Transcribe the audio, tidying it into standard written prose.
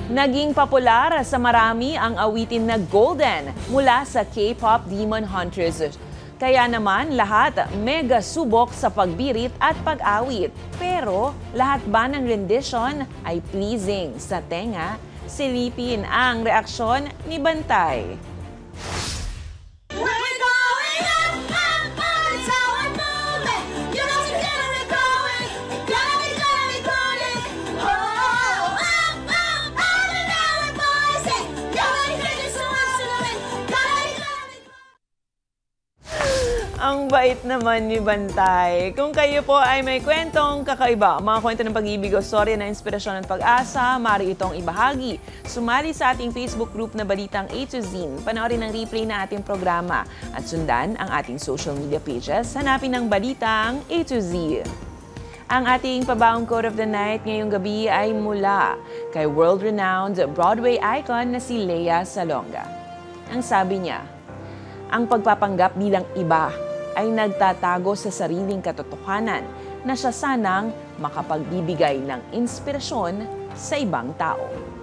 Naging popular sa marami ang awitin na Golden mula sa K-pop Demon Hunters. Kaya naman lahat mega subok sa pagbirit at pag-awit. Pero lahat ba ng rendition ay pleasing sa tenga? Silipin ang reaksyon ni Bantay. Ang bait naman ni Bantay. Kung kayo po ay may kwentong kakaiba, mga kwento ng pag-ibig o storya na inspirasyon at pag-asa, maaari itong ibahagi. Sumali sa ating Facebook group na Balitang A to Z. Panoorin ang replay na ating programa at sundan ang ating social media pages. Hanapin ang Balitang A to Z. Ang ating pabaong quote of the night ngayong gabi ay mula kay world-renowned Broadway icon na si Lea Salonga. Ang sabi niya, ang pagpapanggap bilang iba ay nagtatago sa sariling katotohanan na siya sanang makapagbibigay ng inspirasyon sa ibang tao.